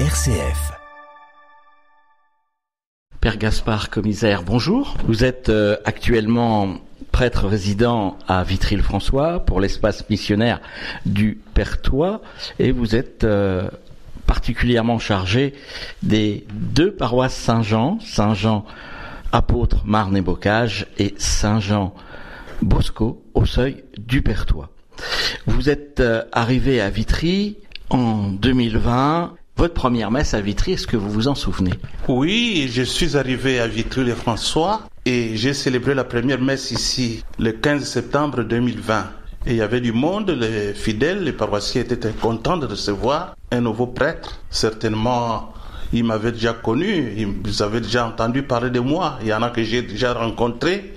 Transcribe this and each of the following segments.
RCF. Père Gaspard Commissaire, bonjour. Vous êtes actuellement prêtre résident à Vitry-le-François pour l'espace missionnaire du Perthois et vous êtes particulièrement chargé des deux paroisses Saint-Jean, Saint-Jean apôtre Marne et Bocage et Saint-Jean Bosco au seuil du Perthois. Vous êtes arrivé à Vitry en 2020. Votre première messe à Vitry, est-ce que vous vous en souvenez? Oui, je suis arrivé à Vitry-le-François et j'ai célébré la première messe ici le 15 septembre 2020. Et il y avait du monde, les fidèles, les paroissiens étaient contents de recevoir un nouveau prêtre. Certainement, ils m'avaient déjà connu, ils avaient déjà entendu parler de moi. Il y en a que j'ai déjà rencontrés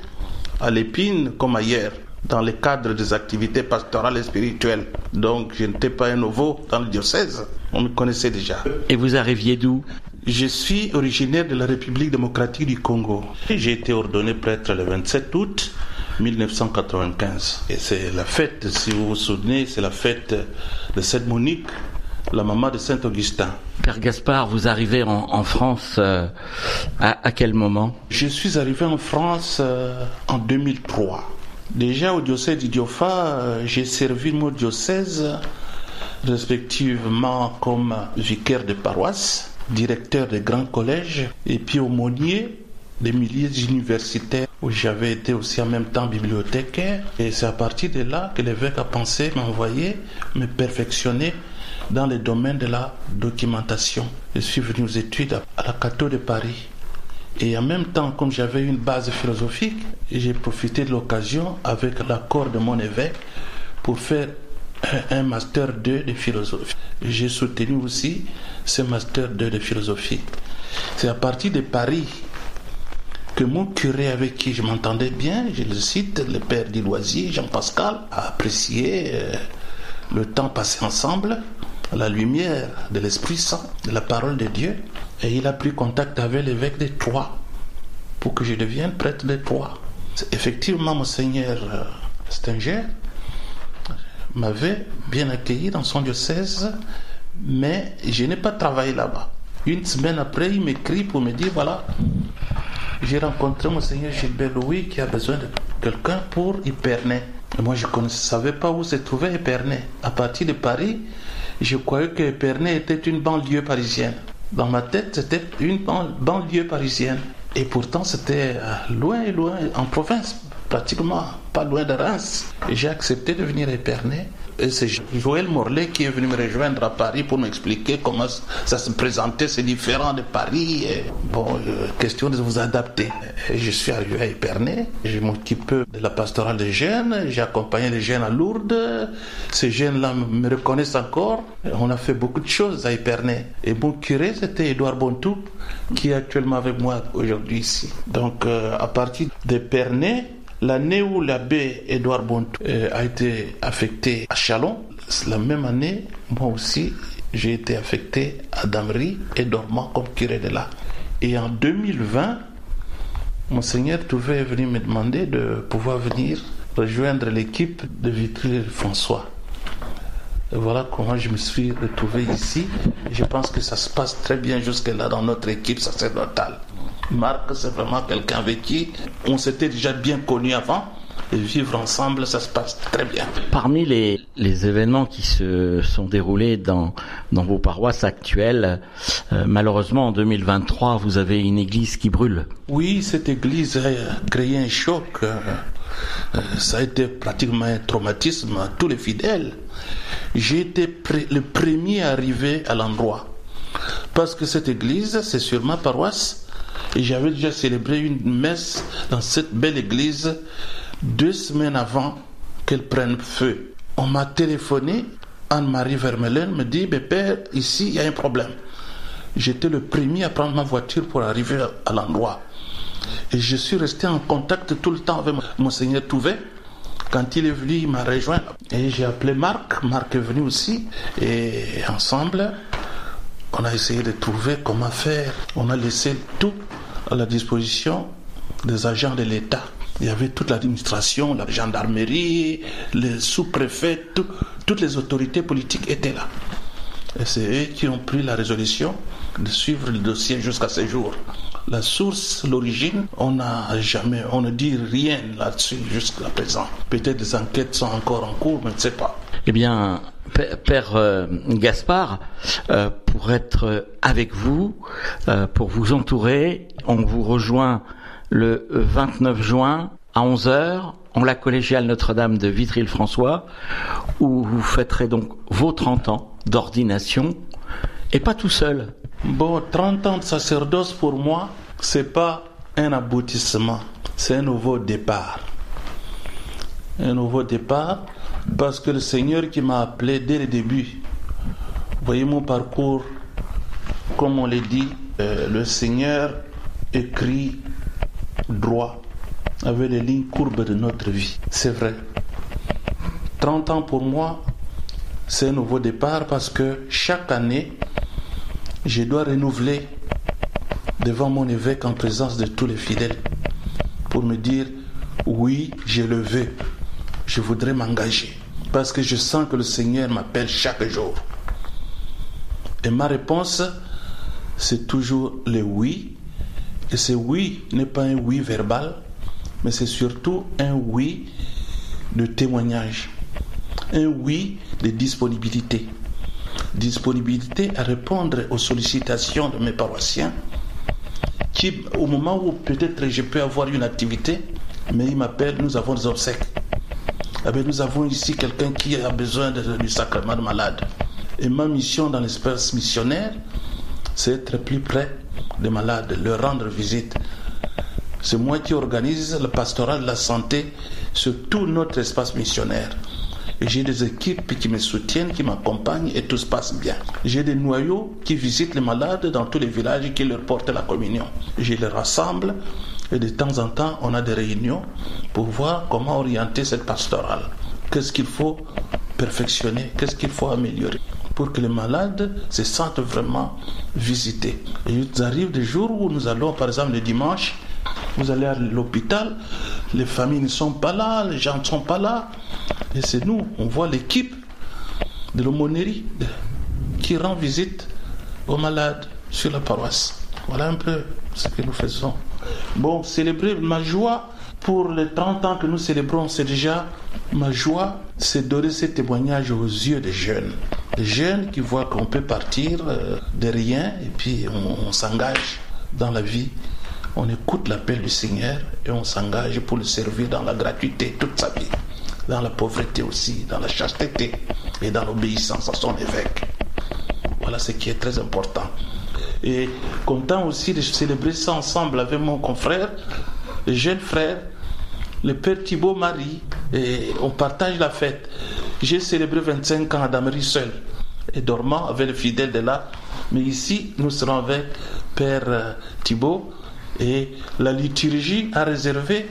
à l'Épine comme ailleurs, dans le cadre des activités pastorales et spirituelles. Donc, je n'étais pas un nouveau dans le diocèse, on me connaissait déjà. Et vous arriviez d'où? Je suis originaire de la République démocratique du Congo. J'ai été ordonné prêtre le 27 août 1995. Et c'est la fête, si vous vous souvenez, c'est la fête de Sainte Monique, la maman de Saint-Augustin. Père Gaspard, vous arrivez en France à quel moment? Je suis arrivé en France en 2003. Déjà au diocèse d'Idiofa, j'ai servi mon diocèse respectivement comme vicaire de paroisse, directeur de grands collèges et puis aumônier des milieux universitaires où j'avais été aussi en même temps bibliothécaire. Et c'est à partir de là que l'évêque a pensé m'envoyer me perfectionner dans le domaine de la documentation. Je suis venu aux études à la Cato de Paris. Et en même temps, comme j'avais une base philosophique, j'ai profité de l'occasion avec l'accord de mon évêque pour faire un master 2 de philosophie. J'ai soutenu aussi ce master 2 de philosophie. C'est à partir de Paris que mon curé avec qui je m'entendais bien, je le cite, le père Diloisier, Jean-Pascal, a apprécié le temps passé ensemble, à la lumière de l'Esprit Saint, de la parole de Dieu. Et il a pris contact avec l'évêque de Troyes pour que je devienne prêtre de Troyes. Effectivement, Monseigneur Stinger m'avait bien accueilli dans son diocèse, mais je n'ai pas travaillé là-bas. Une semaine après, il m'écrit pour me dire, voilà, j'ai rencontré Monseigneur Gilbert Louis qui a besoin de quelqu'un pour Épernay. Et moi, je ne savais pas où se trouvait Épernay. À partir de Paris, je croyais que Épernay était une banlieue parisienne. Dans ma tête, c'était une banlieue parisienne. Et pourtant, c'était loin, en province, pratiquement pas loin de Reims. Et j'ai accepté de venir à Épernay. Et c'est Joël Morlet qui est venu me rejoindre à Paris pour m'expliquer comment ça se présentait, c'est différent de Paris. Et question de vous adapter. Et je suis arrivé à Épernay, je m'occupe de la pastorale des jeunes, j'ai accompagné les jeunes à Lourdes. Ces jeunes-là me reconnaissent encore. On a fait beaucoup de choses à Épernay. Et mon curé, c'était Édouard Bontou, qui est actuellement avec moi aujourd'hui ici. Donc, à partir d'Épernay, l'année où l'abbé Édouard Bontou a été affecté à Châlons, la même année, moi aussi, j'ai été affecté à Damery et Dormant comme curé de là. Et en 2020, Monseigneur Touvet est venu me demander de pouvoir venir rejoindre l'équipe de Vitry-le-François. Et voilà comment je me suis retrouvé ici. Et je pense que ça se passe très bien jusque-là dans notre équipe sacerdotale. Marc, c'est vraiment quelqu'un avec qui on s'était déjà bien connu avant. Et vivre ensemble, ça se passe très bien. Parmi les événements qui se sont déroulés dans vos paroisses actuelles, malheureusement en 2023, vous avez une église qui brûle. Oui, cette église a créé un choc. Ça a été pratiquement un traumatisme à tous les fidèles. J'ai été le premier arrivé à l'endroit. Parce que cette église, c'est sur ma paroisse. Et j'avais déjà célébré une messe dans cette belle église 2 semaines avant qu'elle prenne feu. On m'a téléphoné, Anne-Marie Vermeulen me dit, père, ici il y a un problème. J'étais le premier à prendre ma voiture pour arriver à l'endroit. Et je suis resté en contact tout le temps avec Monseigneur Touvet. Quand il est venu, il m'a rejoint. Et j'ai appelé Marc. Marc est venu aussi. Et ensemble, on a essayé de trouver comment faire. On a laissé tout à la disposition des agents de l'État. Il y avait toute l'administration, la gendarmerie, les sous-préfets, toutes les autorités politiques étaient là. Et c'est eux qui ont pris la résolution de suivre le dossier jusqu'à ce jour. La source, l'origine, on ne dit rien là-dessus jusqu'à présent. Peut-être des enquêtes sont encore en cours, mais je ne sais pas. Eh bien, Père Gaspard, pour être avec vous, pour vous entourer, on vous rejoint le 29 juin à 11h en la collégiale Notre-Dame de Vitry-le-François, où vous fêterez donc vos 30 ans d'ordination, et pas tout seul. Bon, 30 ans de sacerdoce pour moi, c'est pas un aboutissement, c'est un nouveau départ. Un nouveau départ parce que le Seigneur qui m'a appelé dès le début, vous voyez mon parcours, comme on l'a dit, le Seigneur écrit droit avec les lignes courbes de notre vie. C'est vrai. 30 ans pour moi, c'est un nouveau départ parce que chaque année, je dois renouveler devant mon évêque en présence de tous les fidèles pour me dire oui, je le veux, je voudrais m'engager parce que je sens que le Seigneur m'appelle chaque jour. Et ma réponse, c'est toujours le oui. Et ce oui n'est pas un oui verbal, mais c'est surtout un oui de témoignage, un oui de disponibilité. Disponibilité à répondre aux sollicitations de mes paroissiens qui, au moment où peut-être je peux avoir une activité, mais ils m'appellent, nous avons des obsèques. Eh bien, nous avons ici quelqu'un qui a besoin du sacrement de malade. Et ma mission dans l'espace missionnaire, c'est être plus près des malades, leur rendre visite. C'est moi qui organise le pastorat de la santé sur tout notre espace missionnaire. Et j'ai des équipes qui me soutiennent, qui m'accompagnent et tout se passe bien. J'ai des noyaux qui visitent les malades dans tous les villages et qui leur portent la communion. Je les rassemble et de temps en temps, on a des réunions pour voir comment orienter cette pastorale. Qu'est-ce qu'il faut perfectionner, qu'est-ce qu'il faut améliorer pour que les malades se sentent vraiment visités. Et il arrive des jours où nous allons, par exemple le dimanche, vous allez à l'hôpital, les familles ne sont pas là, les gens ne sont pas là. Et c'est nous, on voit l'équipe de l'aumônerie qui rend visite aux malades sur la paroisse. Voilà un peu ce que nous faisons. Bon, célébrer ma joie pour les 30 ans que nous célébrons, c'est déjà ma joie, c'est donner ces témoignages aux yeux des jeunes. Des jeunes qui voient qu'on peut partir de rien et puis on s'engage dans la vie. On écoute l'appel du Seigneur et on s'engage pour le servir dans la gratuité toute sa vie. Dans la pauvreté aussi, dans la chasteté et dans l'obéissance à son évêque. Voilà ce qui est très important. Et content aussi de célébrer ça ensemble avec mon confrère, le jeune frère, le père Thibaut Marie, et on partage la fête. J'ai célébré 25 ans à Damery seul, et dormant avec les fidèles de là. Mais ici, nous serons avec père Thibaut, et la liturgie a réservé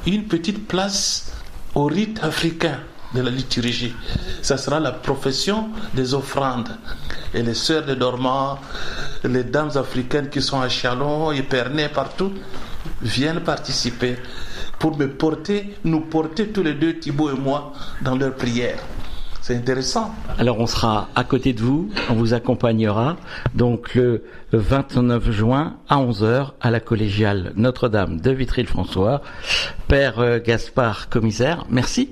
une petite place au rite africain de la liturgie. Ça sera la profession des offrandes. Et les sœurs de Dormant, les dames africaines qui sont à Chalon, Épernay, partout, viennent participer pour nous porter tous les deux, Thibaut et moi, dans leurs prières. C'est intéressant. Alors on sera à côté de vous, on vous accompagnera donc le 29 juin à 11h à la collégiale Notre-Dame de Vitry-le-François. Père Gaspard, commissaire, merci.